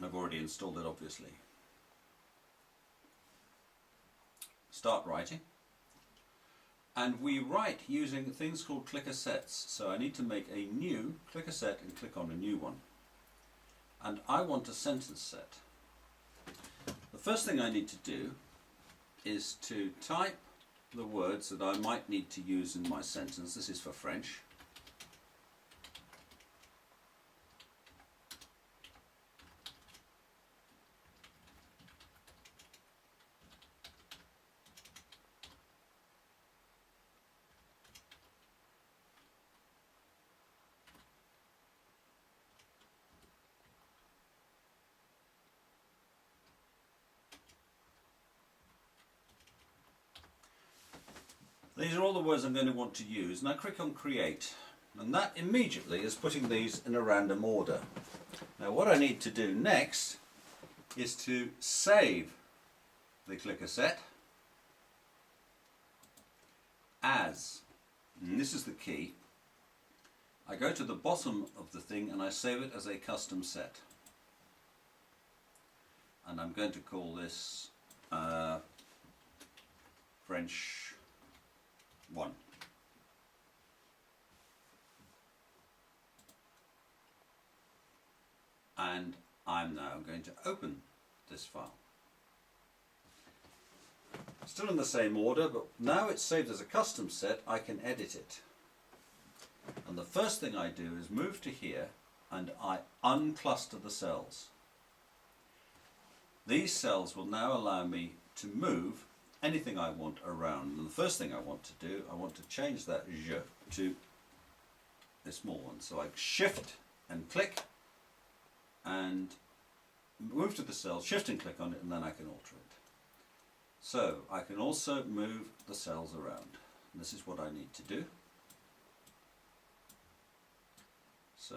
I've already installed it, obviously. Start writing. And we write using things called clicker sets. So I need to make a new clicker set and click on a new one. And I want a sentence set. The first thing I need to do is to type the words that I might need to use in my sentence. This is for French. These are all the words I'm going to want to use, and I click on Create, and that immediately is putting these in a random order. Now what I need to do next is to save the clicker set as, and this is the key, I go to the bottom of the thing and I save it as a custom set. And I'm going to call this French 1. And I'm now going to open this file. Still in the same order, but now it's saved as a custom set, I can edit it. And the first thing I do is move to here and I uncluster the cells. These cells will now allow me to move anything I want around. And the first thing I want to do, I want to change that je to a small one. So I shift and click and move to the cell, shift and click on it, and then I can alter it. So I can also move the cells around. And this is what I need to do. So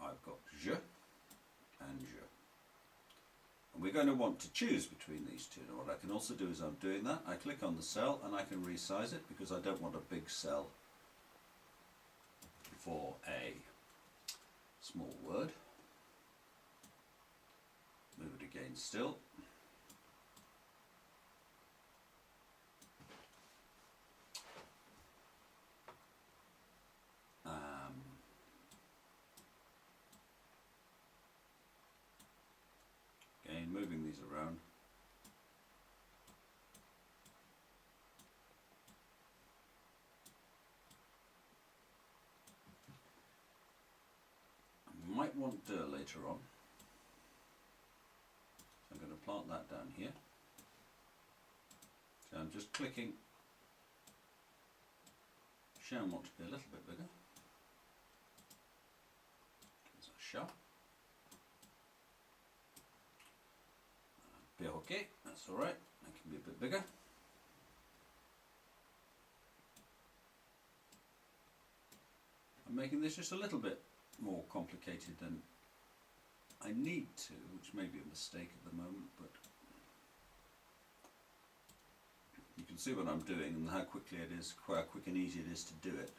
I've got je and je. And we're going to want to choose between these two. Now what I can also do is I'm doing that, I click on the cell and I can resize it because I don't want a big cell for a small word. Move it again still. Again, moving these around. We might want dir later on. So I'm going to plant that down here. So I'm just clicking. Shall want to be a little bit bigger. There's a shell. Okay, that's alright, that can be a bit bigger. I'm making this just a little bit more complicated than I need to, which may be a mistake at the moment, but you can see what I'm doing and how quickly it is, how quick and easy it is to do it.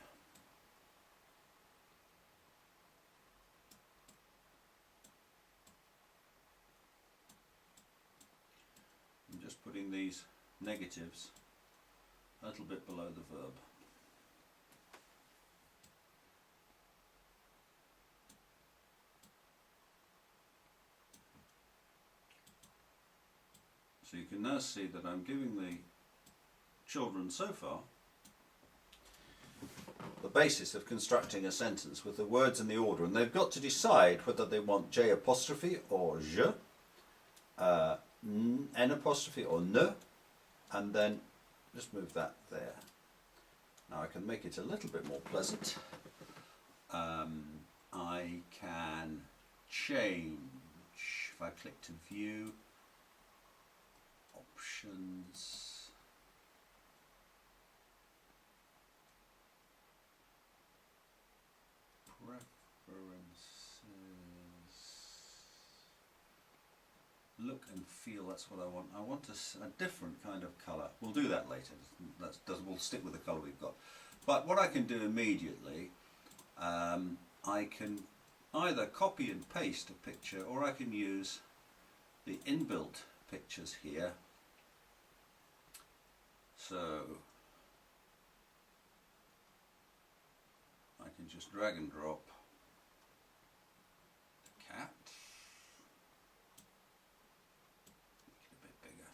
Just putting these negatives a little bit below the verb. So you can now see that I'm giving the children so far the basis of constructing a sentence with the words in the order, and they've got to decide whether they want J apostrophe or je, N apostrophe or ne, and then just move that there. Now I can make it a little bit more pleasant. I can change, if I click to view, options, look and feel, that's what I want. I want a different kind of colour. We'll do that later. We'll stick with the colour we've got. But what I can do immediately, I can either copy and paste a picture, or I can use the inbuilt pictures here. So I can just drag and drop the cat, make it a bit bigger.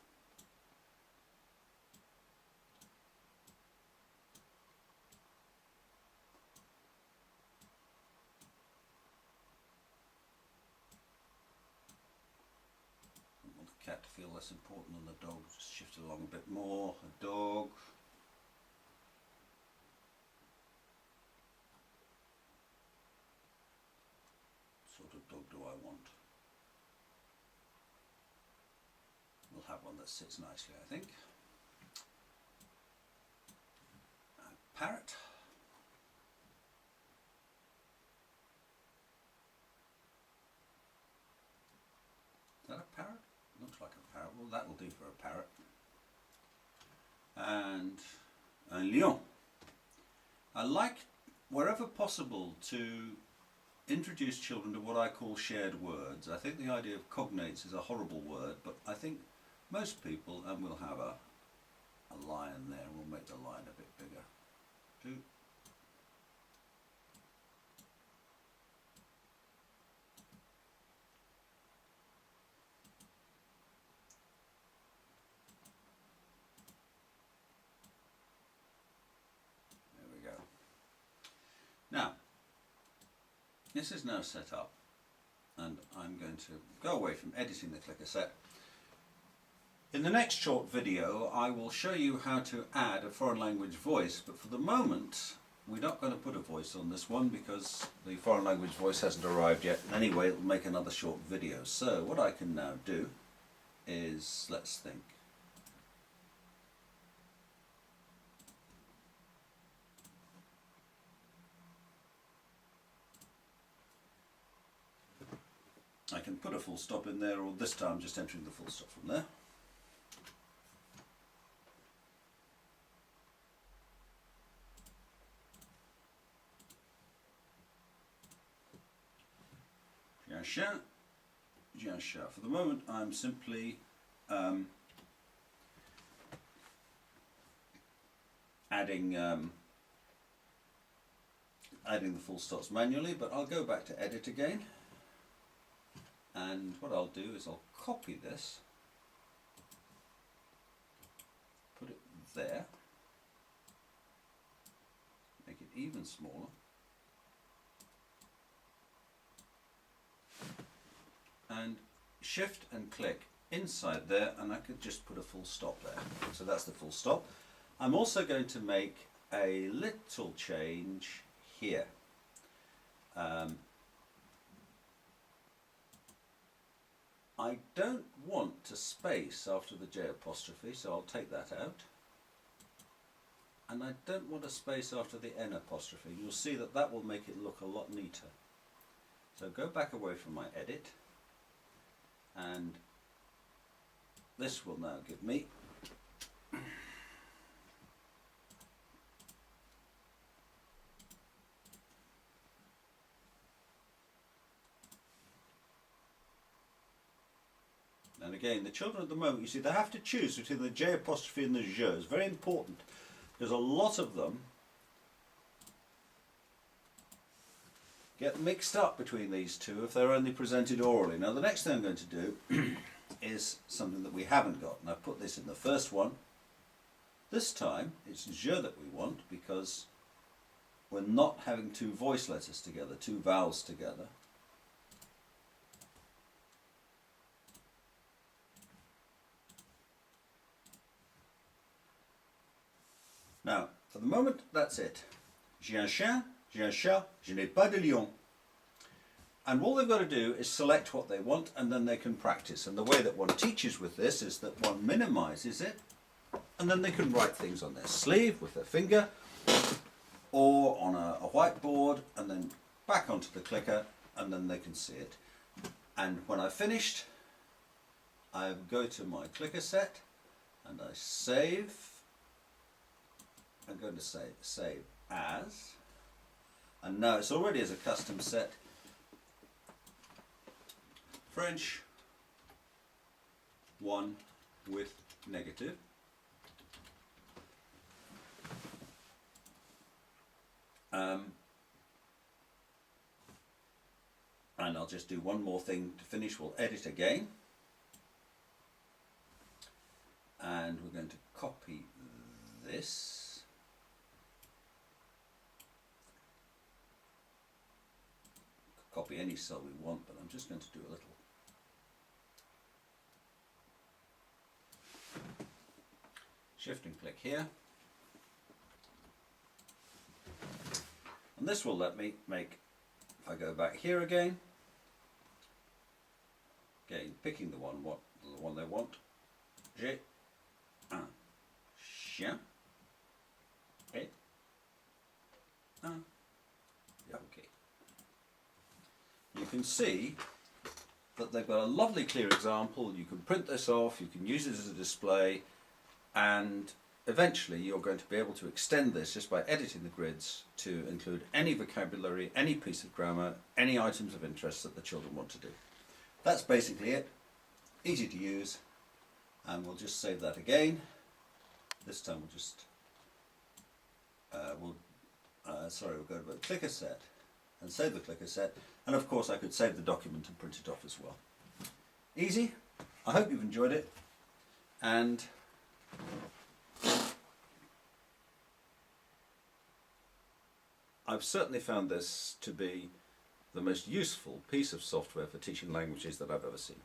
I want the cat to feel less important than the dog, just shift it along a bit more. A dog. Sort of dog do I want? We'll have one that sits nicely, I think. A parrot. Is that a parrot? Looks like a parrot. Well, that will do for a parrot. And un lion. I like, wherever possible, to introduce children to what I call shared words. I think the idea of cognates is a horrible word, but I think most people, and we'll have a lion there, we'll make the lion a bit bigger. Two. There we go. Now, this is now set up, and I'm going to go away from editing the clicker set. In the next short video I will show you how to add a foreign language voice, but for the moment we're not going to put a voice on this one because the foreign language voice hasn't arrived yet. Anyway, it will make another short video. So what I can now do is, let's think. I can put a full stop in there, or this time just entering the full stop from there. J'ai un chat. For the moment I'm simply adding the full stops manually, but I'll go back to edit again, and what I'll do is I'll copy this, put it there, make it even smaller, and shift and click inside there, and I could just put a full stop there. So that's the full stop. I'm also going to make a little change here. I don't want a space after the J apostrophe, so I'll take that out. And I don't want a space after the N apostrophe. You'll see that that will make it look a lot neater. So go back away from my edit, and this will now give me and again, the children at the moment, you see, they have to choose between the J apostrophe and the je. It's very important because a lot of them get mixed up between these two if they're only presented orally. Now the next thing I'm going to do is something that we haven't got, and I've put this in the first one. This time it's je that we want because we're not having two voice letters together, two vowels together. Now, for the moment, that's it. J'ai un chien, j'ai un chat, je n'ai pas de lion. And all they've got to do is select what they want, and then they can practice. And the way that one teaches with this is that one minimizes it, and then they can write things on their sleeve with their finger, or on a whiteboard, and then back onto the clicker, and then they can see it. And when I've finished, I go to my clicker set, and I save. I'm going to say save as, and now it's already as a custom set. French one with negative. And I'll just do one more thing to finish. We'll edit again. And we're going to copy this. Copy any cell we want, but I'm just going to do a little shift and click here. And this will let me make, if I go back here again, picking the one they want. J'ai un chien et un yankee. You can see that they've got a lovely clear example. You can print this off, you can use it as a display, and eventually you're going to be able to extend this just by editing the grids to include any vocabulary, any piece of grammar, any items of interest that the children want to do. That's basically it. Easy to use, and we'll just save that again. This time we'll just we'll go to the clicker set and save the clicker set, and of course I could save the document and print it off as well. Easy. I hope you've enjoyed it, and I've certainly found this to be the most useful piece of software for teaching languages that I've ever seen.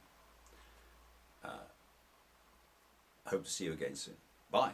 I hope to see you again soon. Bye.